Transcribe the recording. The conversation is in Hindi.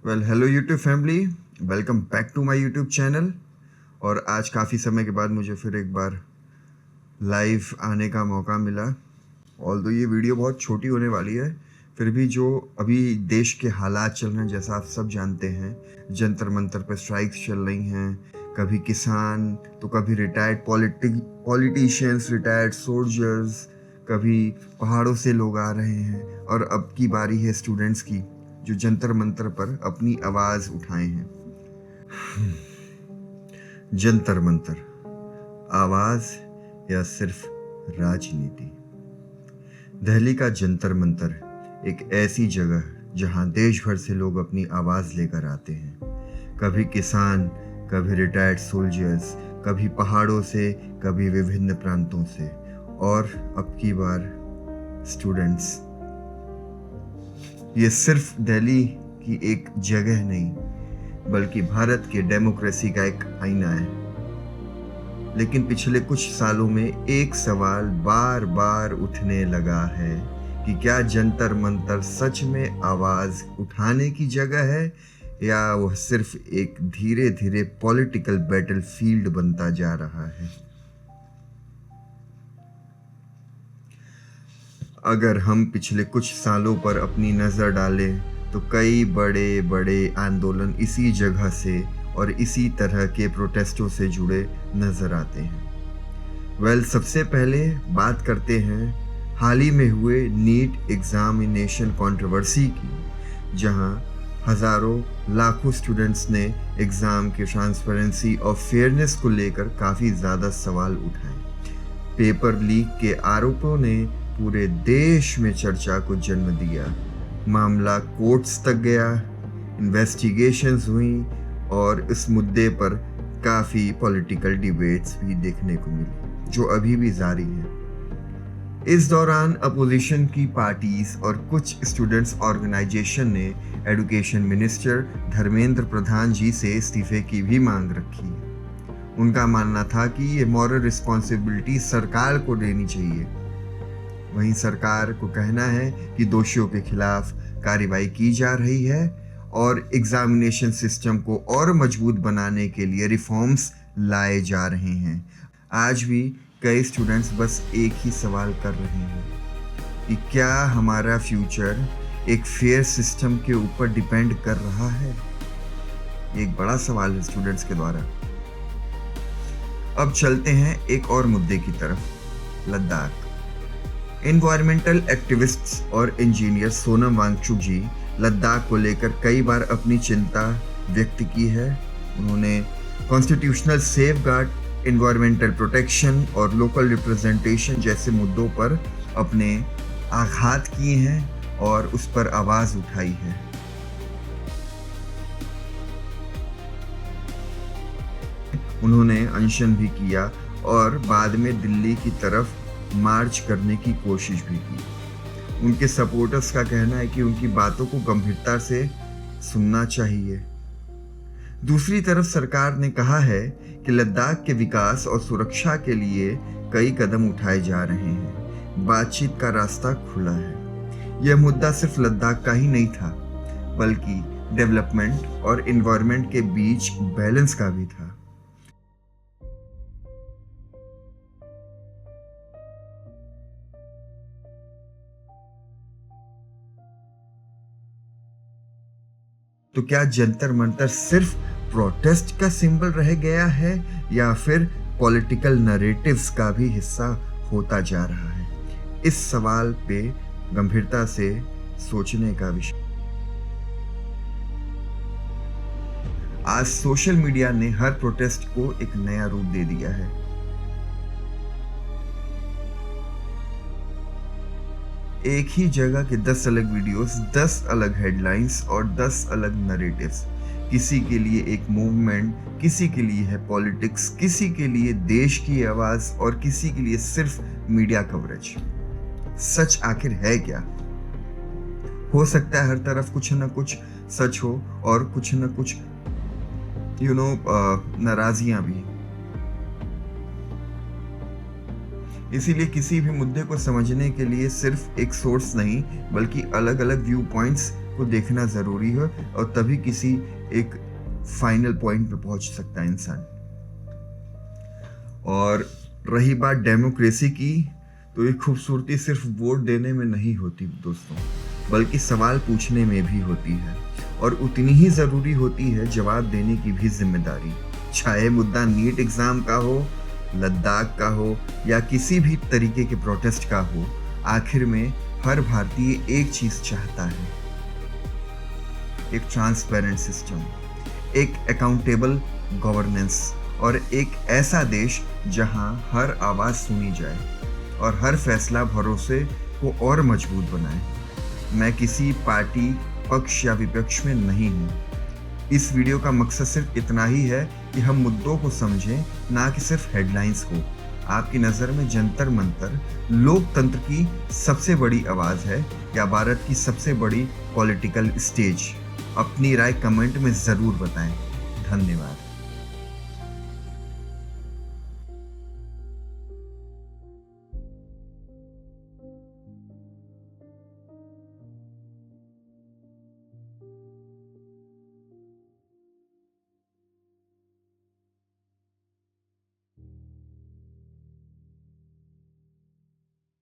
Hello YouTube family, welcome back to my YouTube channel. और आज काफ़ी समय के बाद मुझे फिर एक बार लाइव आने का मौका मिला। ऑल्दो ये वीडियो बहुत छोटी होने वाली है, फिर भी जो अभी देश के हालात चल रहे हैं, जैसा आप सब जानते हैं, जंतर मंतर पर स्ट्राइक्स चल रही हैं। कभी किसान तो कभी रिटायर्ड पॉलिटिशियंस, रिटायर्ड सोल्जर्स, कभी पहाड़ों से लोग आ रहे हैं। और अब की बारी है स्टूडेंट्स की, जो जंतर मंतर पर अपनी आवाज़ उठाए हैं। जंतर मंतर, आवाज़ या सिर्फ राजनीति? दिल्ली का जंतर मंतर एक ऐसी जगह जहां देश भर से लोग अपनी आवाज़ लेकर आते हैं। कभी किसान, कभी रिटायर्ड सोल्जर्स, कभी पहाड़ों से, कभी विभिन्न प्रांतों से, और अब की बार स्टूडेंट्स। ये सिर्फ दिल्ली की एक जगह नहीं, बल्कि भारत के डेमोक्रेसी का एक आईना है। लेकिन पिछले कुछ सालों में एक सवाल बार बार उठने लगा है कि क्या जंतर मंतर सच में आवाज उठाने की जगह है, या वह सिर्फ एक धीरे धीरे पॉलिटिकल बैटलफील्ड बनता जा रहा है। अगर हम पिछले कुछ सालों पर अपनी नज़र डालें तो कई बड़े बड़े आंदोलन इसी जगह से और इसी तरह के प्रोटेस्टों से जुड़े नज़र आते हैं। सबसे पहले बात करते हैं हाल ही में हुए नीट एग्जामिनेशन कंट्रोवर्सी की, जहां हज़ारों लाखों स्टूडेंट्स ने एग्ज़ाम के ट्रांसपेरेंसी और फेयरनेस को लेकर काफ़ी ज़्यादा सवाल उठाए। पेपर लीक के आरोपों ने पूरे देश में चर्चा को जन्म दिया। मामला कोर्ट्स तक गया, इन्वेस्टिगेशंस हुई और इस मुद्दे पर काफ़ी पॉलिटिकल डिबेट्स भी देखने को मिली, जो अभी भी जारी है। इस दौरान अपोजिशन की पार्टीज और कुछ स्टूडेंट्स ऑर्गेनाइजेशन ने एजुकेशन मिनिस्टर धर्मेंद्र प्रधान जी से इस्तीफे की भी मांग रखी। उनका मानना था कि ये मॉरल रिस्पॉन्सिबिलिटी सरकार को लेनी चाहिए। वहीं सरकार को कहना है कि दोषियों के खिलाफ कार्रवाई की जा रही है और एग्जामिनेशन सिस्टम को और मजबूत बनाने के लिए रिफॉर्म्स लाए जा रहे हैं। आज भी कई स्टूडेंट्स बस एक ही सवाल कर रहे हैं कि क्या हमारा फ्यूचर एक फेयर सिस्टम के ऊपर डिपेंड कर रहा है। एक बड़ा सवाल है स्टूडेंट्स के द्वारा। अब चलते हैं एक और मुद्दे की तरफ, लद्दाख। एनवायरमेंटल एक्टिविस्ट्स और इंजीनियर सोनम वांगचुक जी लद्दाख को लेकर कई बार अपनी चिंता व्यक्त की है। उन्होंने कॉन्स्टिट्यूशनल सेफगार्ड, एनवायरमेंटल प्रोटेक्शन और लोकल रिप्रेजेंटेशन जैसे मुद्दों पर अपने आघात किए हैं और उस पर आवाज़ उठाई है। उन्होंने अनशन भी किया और बाद में दिल्ली की तरफ मार्च करने की कोशिश भी की। उनके सपोर्टर्स का कहना है कि उनकी बातों को गंभीरता से सुनना चाहिए। दूसरी तरफ सरकार ने कहा है कि लद्दाख के विकास और सुरक्षा के लिए कई कदम उठाए जा रहे हैं। बातचीत का रास्ता खुला है। यह मुद्दा सिर्फ लद्दाख का ही नहीं था, बल्कि डेवलपमेंट और एनवायरनमेंट के बीच बैलेंस का भी था। तो क्या जंतर मंतर सिर्फ प्रोटेस्ट का सिंबल रह गया है, या फिर पॉलिटिकल नैरेटिव्स का भी हिस्सा होता जा रहा है? इस सवाल पे गंभीरता से सोचने का विषय। आज सोशल मीडिया ने हर प्रोटेस्ट को एक नया रूप दे दिया है। एक ही जगह के 10 अलग वीडियोस, 10 अलग हेडलाइंस और 10 अलग नैरेटिव्स। किसी के लिए एक मूवमेंट, किसी के लिए है पॉलिटिक्स, किसी के लिए देश की आवाज और किसी के लिए सिर्फ मीडिया कवरेज। सच आखिर है क्या? हो सकता है हर तरफ कुछ न कुछ सच हो और कुछ न कुछ नाराजियां भी। इसीलिए किसी भी मुद्दे को समझने के लिए सिर्फ एक सोर्स नहीं, बल्कि अलग अलग व्यू पॉइंट्स को देखना ज़रूरी है और तभी किसी एक फाइनल पॉइंट पे पहुंच सकता है इंसान। और रही बात डेमोक्रेसी की, तो ये खूबसूरती सिर्फ वोट देने में नहीं होती दोस्तों, बल्कि सवाल पूछने में भी होती है, और उतनी ही ज़रूरी होती है जवाब देने की भी जिम्मेदारी। चाहे मुद्दा नीट एग्ज़ाम का हो, लद्दाख का हो या किसी भी तरीके के प्रोटेस्ट का हो, आखिर में हर भारतीय एक चीज़ चाहता है, एक ट्रांसपेरेंट सिस्टम, एक अकाउंटेबल गवर्नेंस और एक ऐसा देश जहां हर आवाज़ सुनी जाए और हर फैसला भरोसे को और मजबूत बनाए। मैं किसी पार्टी, पक्ष या विपक्ष में नहीं हूँ। इस वीडियो का मकसद सिर्फ इतना ही है कि हम मुद्दों को समझें, ना कि सिर्फ हेडलाइंस को। आपकी नज़र में जंतर मंतर लोकतंत्र की सबसे बड़ी आवाज़ है या भारत की सबसे बड़ी पॉलिटिकल स्टेज? अपनी राय कमेंट में ज़रूर बताएं। धन्यवाद।